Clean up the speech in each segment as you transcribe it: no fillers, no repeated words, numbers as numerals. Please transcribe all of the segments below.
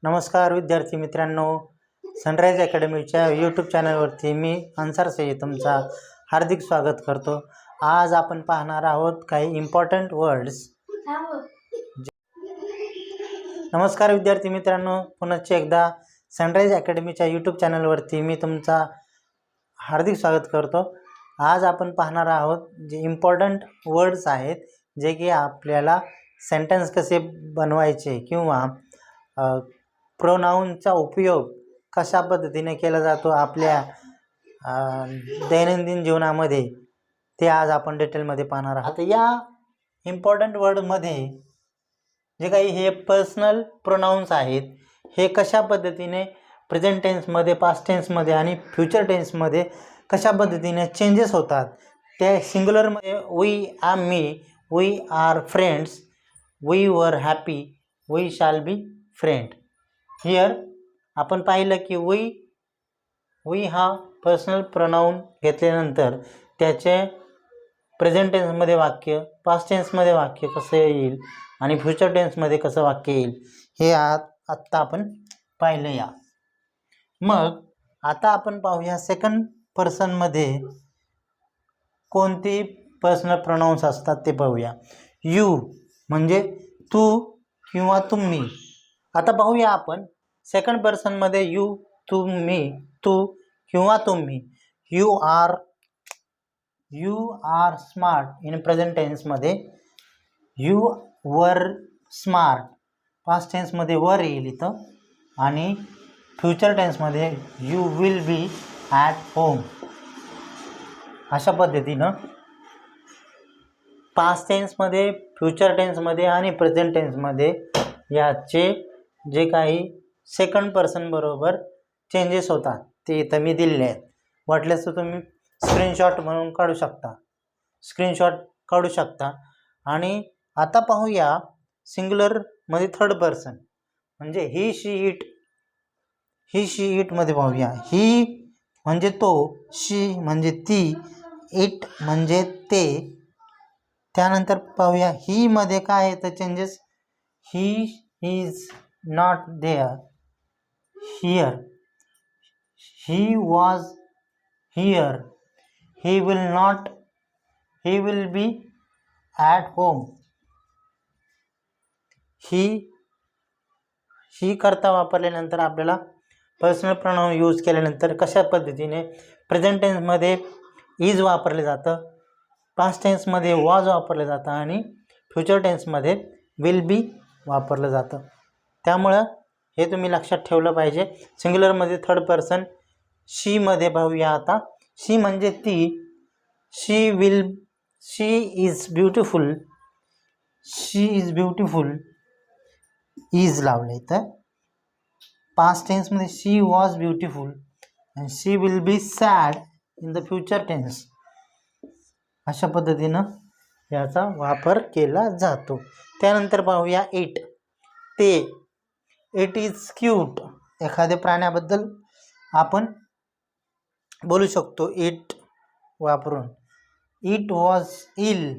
नमस्कार विद्यार्थी मित्रांनो, सनराइज अकॅडमीच्या यूट्यूब चॅनलवरती मी अन्सार सय्यद तुमचा हार्दिक स्वागत करतो। आज आपण पाहणार आहोत काही इम्पॉर्टंट वर्ड्स। नमस्कार विद्यार्थी मित्रांनो, पुन्हा एकदा सनराइज अकॅडमीच्या यूट्यूब चॅनलवरती मी तुमचा हार्दिक स्वागत करतो। आज आपण पाहणार आहोत जे इम्पॉर्टंट वर्ड्स आहेत जे की आपल्याला सेंटेन्स कसे बनवायचे किंवा प्रोनाउनचा उपयोग कशा पद्धतीने केला जातो आपल्या दैनंदिन जीवनामध्ये, ते आज आपण डिटेलमध्ये पाहणार आहोत। या इम्पॉर्टंट वर्डमध्ये जे काही हे पर्सनल प्रोनाउन्स आहेत हे कशा पद्धतीने प्रेझेंट टेन्समध्ये, पास्ट टेन्समध्ये आणि फ्युचर टेन्समध्ये कशा पद्धतीने चेंजेस होतात। ते सिंग्युलरमध्ये वी आम मी, we are friends, we were happy, we shall be friend. Here आपण पाहिलं की वी हा पर्सनल प्रोनाउन घेतल्यानंतर त्याचे प्रेझेंट टेन्समध्ये वाक्य, पास्ट टेन्समध्ये वाक्य कसं येईल आणि फ्युचर टेन्समध्ये कसं वाक्य येईल हे आत्ता आपण पाहिलं। या मग आता आपण पाहूया सेकंड पर्सनमध्ये कोणती पर्सनल प्रोनाउन्स असतात ते पाहूया। यू म्हणजे तू किंवा तुम्ही। आता पाहूया आपण सेकंड पर्सनमध्ये यू, तुम्ही, तू किंवा तुम्ही। You are smart in present टेन्समध्ये, यू वर स्मार्ट पास्ट टेन्समध्ये वर येईल इथं, आणि फ्युचर टेन्समध्ये you will be at home. अशा पद्धतीनं पास्ट टेन्समध्ये, फ्युचर टेन्समध्ये आणि प्रेझेंट टेन्समध्ये याचे जे काही सेकंड पर्सन बरोबर चेंजेस होतात ते इथं मी दिलेले आहेत। वाटल्यास तर तुम्ही स्क्रीनशॉट काढू शकता। आणि आता पाहूया सिंग्युलरमध्ये थर्ड पर्सन म्हणजे ही शी इटमध्ये पाहूया। ही म्हणजे तो, शी म्हणजे ती, इट म्हणजे ते। त्यानंतर पाहूया ही मध्ये काय येतं changes. He is not there here, he was here, he will be at home. He करता वापरल्यानंतर आपल्याला पर्सनल प्रोनाउन यूज केल्यानंतर कशा पद्धतीने प्रेझेंट टेन्समध्ये इज वापरले जातं, पास्ट टेन्समध्ये वॉज वापरलं जातं आणि फ्युचर टेन्समध्ये विल बी वापरलं जातं। त्यामुळं हे तुम्ही लक्षात ठेवलं पाहिजे। सिंग्युलरमध्ये थर्ड पर्सन शीमध्ये पाहूया। आता शी म्हणजे ती, शी इज ब्युटिफुल, इज लावले तर। पास्ट टेन्समध्ये she was beautiful and she will be sad in the future tense। अशा पद्धतीनं याचा वापर केला जातो। त्यानंतर पाहूया इट, ते। इट इज क्यूट, एखाद्या प्राण्याबद्दल आपण बोलू शकतो इट वापरून। इट वॉज इल,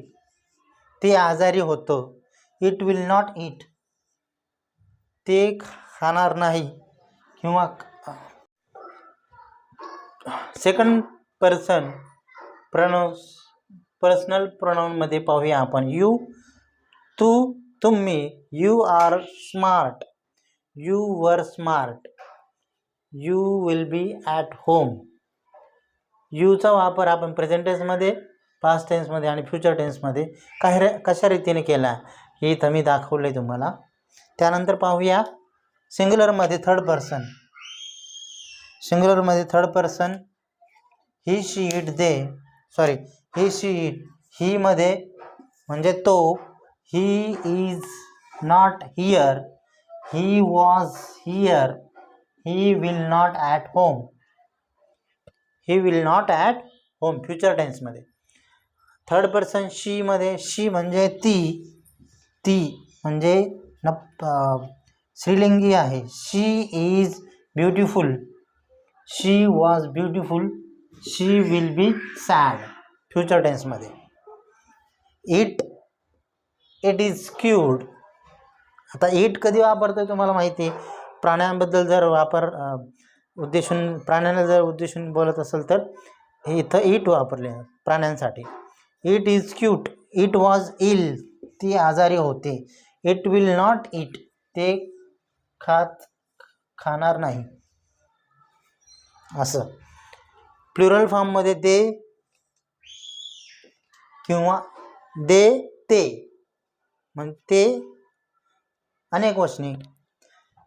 ते आजारी होतं। इट विल नॉट ईट, ते खाणार नाही किंवा सेकंड पर्सन पर्सनल प्रोनाउनमध्ये पाहूया आपण। यू, तू, तुम्ही। You are smart, you were smart, you will be at home. यूचा वापर आपण प्रेझेंट टेन्समध्ये, पास्ट टेन्समध्ये आणि फ्युचर टेन्समध्ये कशा रीतीने केला हे इथं मी दाखवलं आहे तुम्हाला। त्यानंतर पाहूया सिंग्युलरमध्ये third person he she it, he she it. He मध्ये म्हणजे तो, he is not here, he was here, he will not at home future टेन्समध्ये। थर्ड पर्सन शी मध्ये, शी म्हणजे ती म्हणजे स्त्रीलिंगी आहे। She is beautiful, she was beautiful, she will be sad future टेन्समध्ये। इट इज क्यूट, आता it कधी वापरतोय तुम्हाला माहिती आहे, प्राण्यांबद्दल जर उद्देशून प्राण्यांना जर उद्देशून बोलत असेल तर हे इथं इट वापरले प्राण्यांसाठी. It is cute, it was ill, ती आजारी होते. इट विल नॉट ईट, ते खाणार नाही. असं प्लुरल फॉर्ममध्ये दे किंवा दे ते म्हणजे ते अनेक वचने.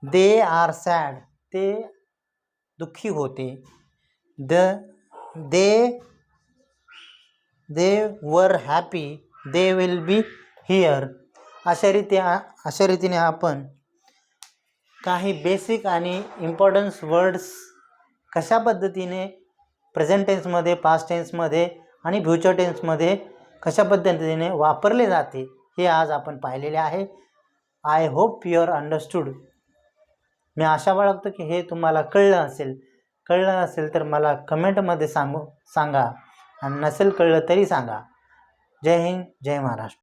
दे आर सॅड, ते दुःखी होते. दे वर happy, they will be here. अशा रीतीने आपण काही बेसिक आणि इम्पॉर्टन्स वर्ड्स कशा पद्धतीने प्रेझेंट टेन्समध्ये, पास्ट टेन्समध्ये आणि फ्युचर टेन्समध्ये कशा पद्धतीने वापरले जाते हे आज आपण पाहिलेले आहे. I hope you are understood. मी आशा बाळगतो की हे तुम्हाला कळलं असेल तर मला कमेंटमध्ये सांगा आणि नसेल कळलं तरी सांगा. जय हिंद, जय महाराष्ट्र.